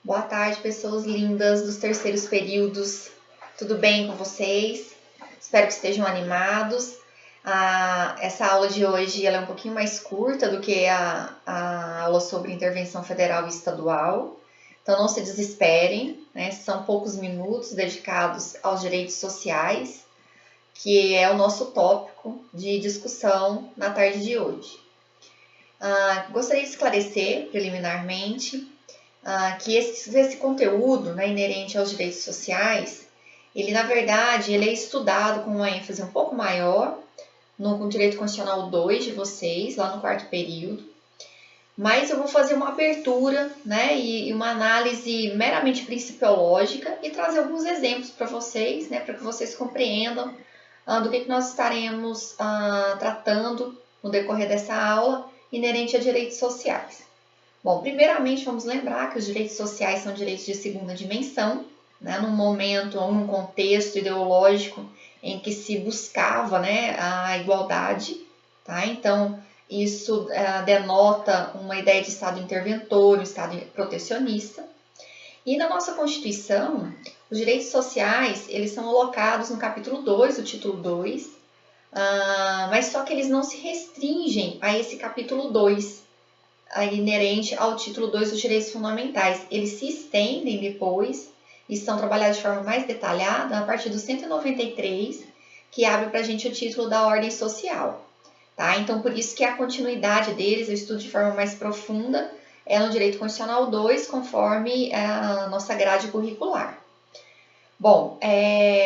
Boa tarde, pessoas lindas dos terceiros períodos. Tudo bem com vocês? Espero que estejam animados. Essa aula de hoje ela é um pouquinho mais curta do que a aula sobre intervenção federal e estadual. Então não se desesperem, né? São poucos minutos dedicados aos direitos sociais, que é o nosso tópico de discussão na tarde de hoje. Gostaria de esclarecer preliminarmente que esse conteúdo, né, inerente aos direitos sociais, ele na verdade ele é estudado com uma ênfase um pouco maior no Direito Constitucional 2 de vocês, lá no quarto período, mas eu vou fazer uma abertura, né, e uma análise meramente principiológica e trazer alguns exemplos para vocês, né, para que vocês compreendam do que nós estaremos tratando no decorrer dessa aula inerente a direitos sociais. Bom, primeiramente vamos lembrar que os direitos sociais são direitos de segunda dimensão, né, num momento ou num contexto ideológico em que se buscava, né, a igualdade, tá? Então, isso denota uma ideia de Estado interventor, um Estado protecionista. E na nossa Constituição, os direitos sociais, eles são alocados no capítulo 2, do título 2, mas só que eles não se restringem a esse capítulo 2, inerente ao título 2 dos direitos fundamentais. Eles se estendem depois e são trabalhados de forma mais detalhada a partir do 193, que abre para a gente o título da ordem social. Tá? Então, por isso que a continuidade deles, eu estudo de forma mais profunda, é no Direito Constitucional 2, conforme a nossa grade curricular. Bom,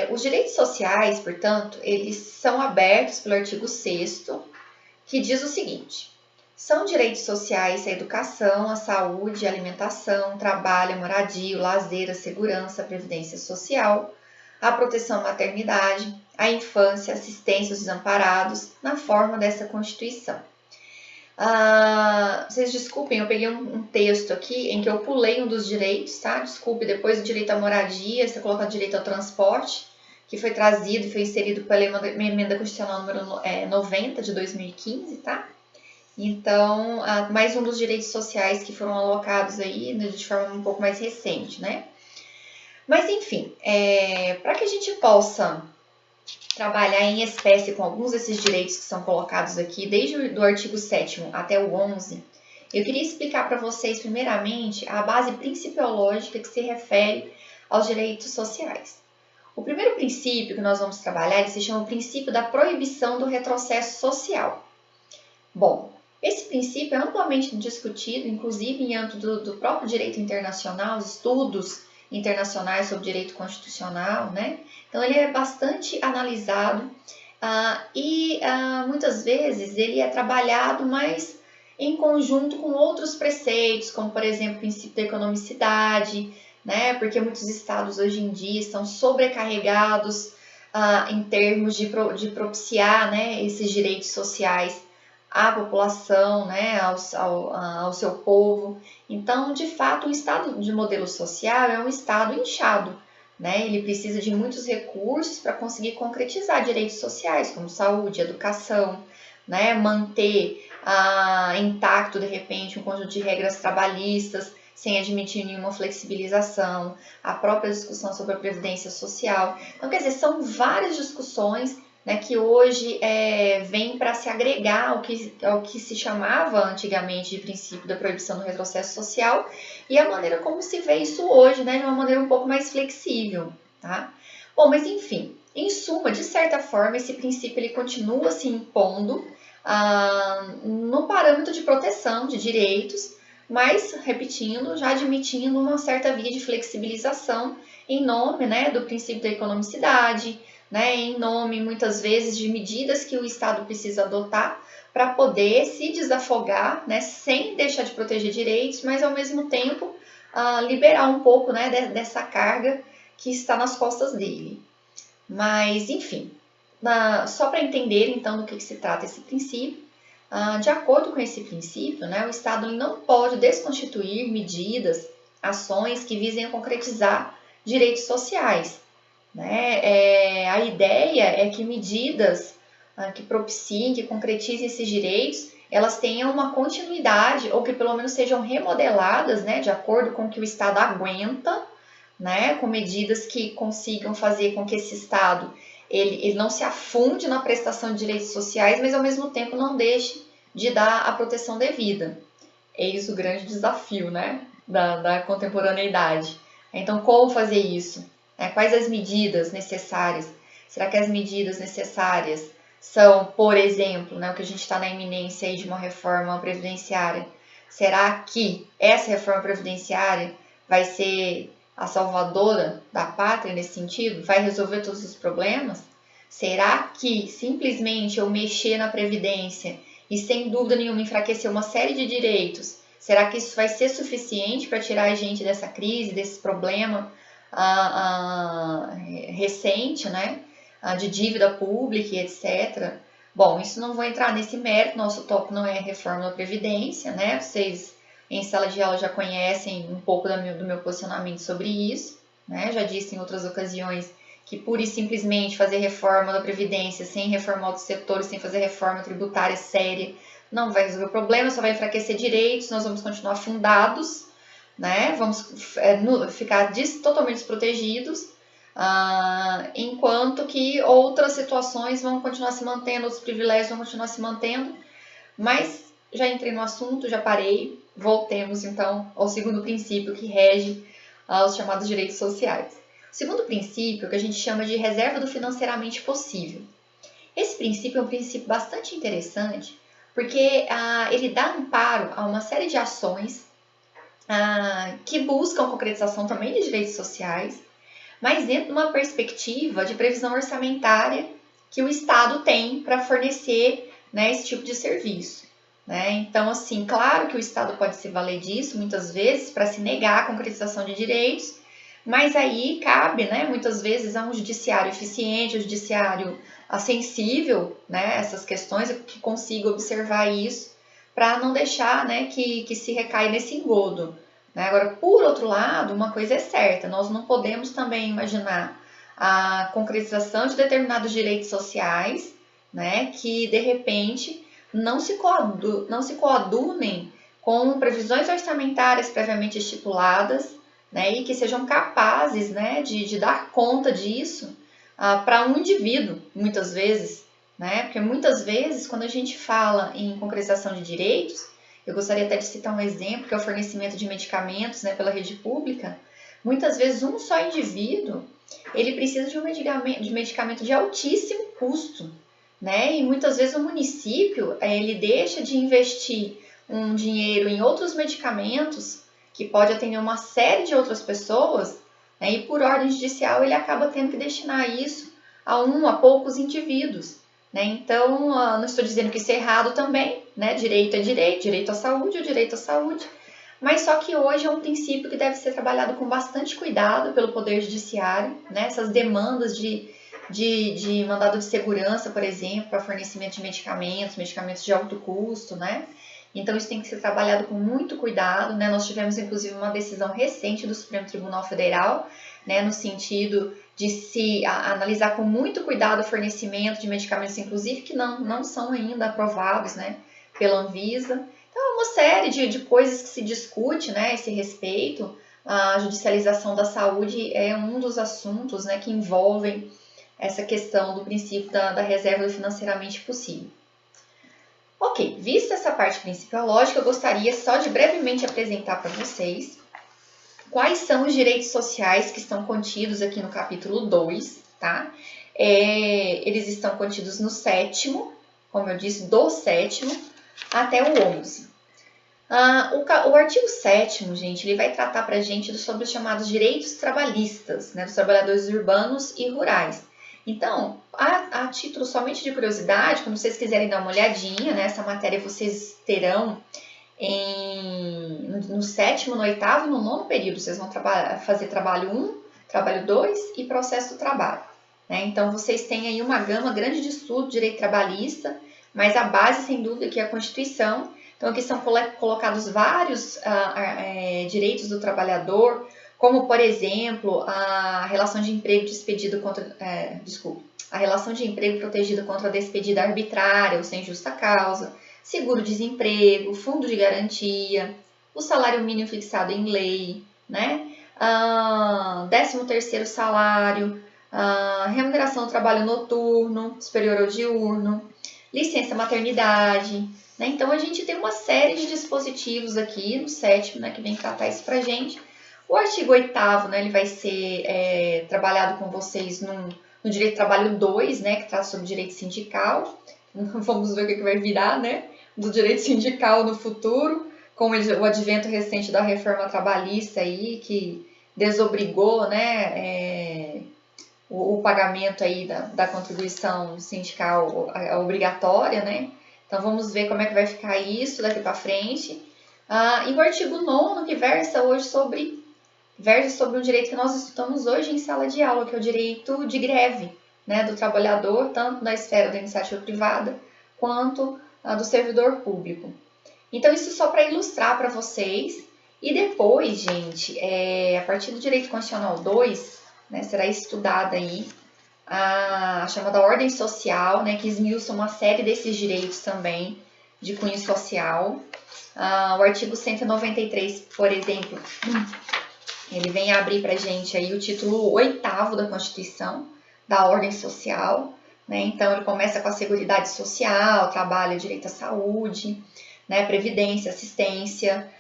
os direitos sociais, portanto, eles são abertos pelo artigo 6º, que diz o seguinte: são direitos sociais a educação, a saúde, a alimentação, trabalho, a moradia, o lazer, a segurança, a previdência social, a proteção à maternidade, a infância, a assistência aos desamparados, na forma dessa Constituição. Vocês desculpem, eu peguei um texto aqui em que eu pulei um dos direitos, tá? Desculpe, depois o direito à moradia, você coloca o direito ao transporte, que foi trazido e foi inserido pela emenda constitucional número 90 de 2015, tá? Então, mais um dos direitos sociais que foram alocados aí, né, de forma um pouco mais recente, né? Mas, enfim, para que a gente possa trabalhar em espécie com alguns desses direitos que são colocados aqui, desde o artigo 7º até o 11, eu queria explicar para vocês, primeiramente, a base principiológica que se refere aos direitos sociais. O primeiro princípio que nós vamos trabalhar, ele se chama o princípio da proibição do retrocesso social. Bom, esse princípio é amplamente discutido, inclusive em âmbito do próprio direito internacional, estudos internacionais sobre direito constitucional, né? Então, ele é bastante analisado e muitas vezes ele é trabalhado mais em conjunto com outros preceitos, como, por exemplo, o princípio da economicidade, né? Porque muitos estados hoje em dia estão sobrecarregados em termos de propiciar, né, esses direitos sociais à população, né, ao seu povo. Então, de fato, o estado de modelo social é um estado inchado, né? Ele precisa de muitos recursos para conseguir concretizar direitos sociais, como saúde, educação, né? Manter intacto, de repente, um conjunto de regras trabalhistas, sem admitir nenhuma flexibilização, a própria discussão sobre a previdência social. Então, quer dizer, são várias discussões, né, que hoje vem para se agregar ao que se chamava antigamente de princípio da proibição do retrocesso social e a maneira como se vê isso hoje, né, de uma maneira um pouco mais flexível, tá? Bom, mas enfim, em suma, de certa forma, esse princípio ele continua se impondo no parâmetro de proteção de direitos, mas, repetindo, já admitindo uma certa via de flexibilização em nome, né, do princípio da economicidade, né, em nome, muitas vezes, de medidas que o Estado precisa adotar para poder se desafogar, né, sem deixar de proteger direitos, mas, ao mesmo tempo, liberar um pouco, né, dessa carga que está nas costas dele. Mas, enfim, só para entender, então, do que se trata esse princípio, de acordo com esse princípio, né, o Estado não pode desconstituir medidas, ações que visem a concretizar direitos sociais. Né? A ideia é que medidas que propiciem, que concretizem esses direitos, elas tenham uma continuidade, ou que pelo menos sejam remodeladas, né, de acordo com o que o Estado aguenta, né, com medidas que consigam fazer com que esse Estado ele não se afunde na prestação de direitos sociais, mas ao mesmo tempo não deixe de dar a proteção devida. Eis o grande desafio, né, da contemporaneidade. Então, como fazer isso? Quais as medidas necessárias? Será que as medidas necessárias são, por exemplo, né, o que a gente está na iminência aí de uma reforma previdenciária? Será que essa reforma previdenciária vai ser a salvadora da pátria nesse sentido? Vai resolver todos os problemas? Será que simplesmente eu mexer na Previdência e sem dúvida nenhuma enfraquecer uma série de direitos, será que isso vai ser suficiente para tirar a gente dessa crise, desse problema recente, né, de dívida pública e etc. Bom, isso não vou entrar nesse mérito, nosso tópico não é reforma da Previdência, né, vocês em sala de aula já conhecem um pouco do meu posicionamento sobre isso, né, já disse em outras ocasiões que pura e simplesmente fazer reforma da Previdência sem reformar outros setores, sem fazer reforma tributária séria, não vai resolver o problema, só vai enfraquecer direitos, nós vamos continuar afundados, né? Vamos ficar totalmente desprotegidos, enquanto que outras situações vão continuar se mantendo, outros privilégios vão continuar se mantendo, mas já entrei no assunto, já parei, voltemos então ao segundo princípio que rege os chamados direitos sociais. O segundo princípio, que a gente chama de reserva do financeiramente possível. Esse princípio é um princípio bastante interessante, porque ele dá amparo a uma série de ações que buscam concretização também de direitos sociais, mas dentro de uma perspectiva de previsão orçamentária que o Estado tem para fornecer, né, esse tipo de serviço. Né? Então, assim, claro que o Estado pode se valer disso muitas vezes para se negar a concretização de direitos, mas aí cabe, né, muitas vezes a um judiciário eficiente, um judiciário sensível, né, essas questões, que consiga observar isso para não deixar, né, que se recaia nesse engodo. Né? Agora, por outro lado, uma coisa é certa, nós não podemos também imaginar a concretização de determinados direitos sociais, né, que de repente não se coadunem com previsões orçamentárias previamente estipuladas, né, e que sejam capazes, né, de dar conta disso para um indivíduo, muitas vezes. Né, porque muitas vezes, quando a gente fala em concretização de direitos, eu gostaria até de citar um exemplo, que é o fornecimento de medicamentos, né, pela rede pública. Muitas vezes, um só indivíduo, ele precisa de um medicamento de altíssimo custo. Né, e muitas vezes o município ele deixa de investir um dinheiro em outros medicamentos que pode atender uma série de outras pessoas, né, e por ordem judicial ele acaba tendo que destinar isso a poucos indivíduos. Né? Então, não estou dizendo que isso é errado também, né? Direito é direito, direito à saúde é direito à saúde, mas só que hoje é um princípio que deve ser trabalhado com bastante cuidado pelo Poder Judiciário, né? Essas demandas de mandado de segurança, por exemplo, para fornecimento de medicamentos de alto custo, né? Então, isso tem que ser trabalhado com muito cuidado, né? Nós tivemos, inclusive, uma decisão recente do Supremo Tribunal Federal, né? No sentido de se analisar com muito cuidado o fornecimento de medicamentos, inclusive, que não são ainda aprovados, né? Pela Anvisa. Então, é uma série de coisas que se discute, né? Esse respeito. A judicialização da saúde é um dos assuntos, né? Que envolvem essa questão do princípio da reserva do financeiramente possível. Ok, vista essa parte principiológica, eu gostaria só de brevemente apresentar para vocês quais são os direitos sociais que estão contidos aqui no capítulo 2, tá? Eles estão contidos no 7º, como eu disse, do 7º até o 11. O artigo 7º, gente, ele vai tratar para a gente sobre os chamados direitos trabalhistas, né, dos trabalhadores urbanos e rurais. Então, a título somente de curiosidade, quando vocês quiserem dar uma olhadinha, né, essa matéria vocês terão no 7º, no 8º e no 9º período. Vocês vão fazer trabalho 1, trabalho 2 e processo do trabalho. Né? Então, vocês têm aí uma gama grande de estudo, direito trabalhista, mas a base, sem dúvida, que é a Constituição. Então, aqui são colocados vários direitos do trabalhador, como, por exemplo, a relação de emprego a relação de emprego protegida contra a despedida arbitrária ou sem justa causa, seguro-desemprego, fundo de garantia, o salário mínimo fixado em lei, né? 13º salário, remuneração do trabalho noturno, superior ou diurno, licença maternidade, né? Então, a gente tem uma série de dispositivos aqui no 7º, né, que vem tratar isso pra gente. O artigo 8º, né, ele vai ser trabalhado com vocês no Direito do Trabalho 2, né, que trata sobre direito sindical. Vamos ver o que vai virar, né, do direito sindical no futuro, com o advento recente da reforma trabalhista aí, que desobrigou, né, o pagamento aí da contribuição sindical obrigatória, né. Então, vamos ver como é que vai ficar isso daqui para frente. E o artigo 9º, que versa sobre um direito que nós estudamos hoje em sala de aula, que é o direito de greve, né, do trabalhador, tanto na esfera da iniciativa privada, quanto do servidor público. Então, isso só para ilustrar para vocês. E depois, gente, a partir do Direito Constitucional 2, né, será estudada aí a chamada ordem social, né, que esmiuça uma série desses direitos também de cunho social. O artigo 193, por exemplo, ele vem abrir para a gente aí o título 8º da Constituição, da ordem social, né? Então, ele começa com a Seguridade Social, trabalho, direito à saúde, né? Previdência, assistência,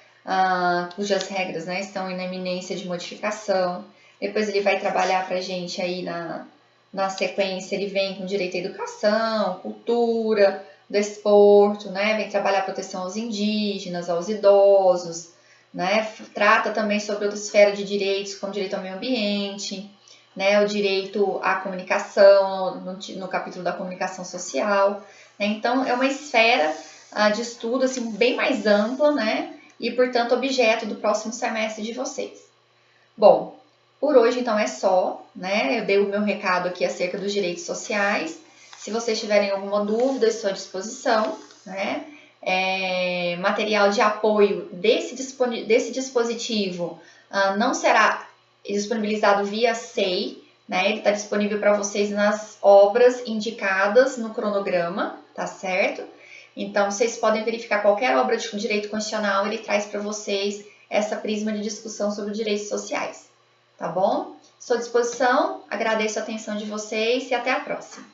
cujas regras, né, estão em iminência de modificação. Depois ele vai trabalhar para a gente aí na sequência, ele vem com direito à educação, cultura, desporto, né? Vem trabalhar a proteção aos indígenas, aos idosos, né? Trata também sobre outra esfera de direitos, como direito ao meio ambiente, né? O direito à comunicação, no capítulo da comunicação social, né? Então, é uma esfera de estudo assim, bem mais ampla, né? E, portanto, objeto do próximo semestre de vocês. Bom, por hoje, então, é só, né? Eu dei o meu recado aqui acerca dos direitos sociais. Se vocês tiverem alguma dúvida, estou à disposição, né? Material de apoio desse dispositivo não será disponibilizado via SEI, né? Ele está disponível para vocês nas obras indicadas no cronograma, tá certo? Então, vocês podem verificar qualquer obra de direito constitucional, ele traz para vocês essa prisma de discussão sobre direitos sociais, tá bom? Estou à disposição, agradeço a atenção de vocês e até a próxima.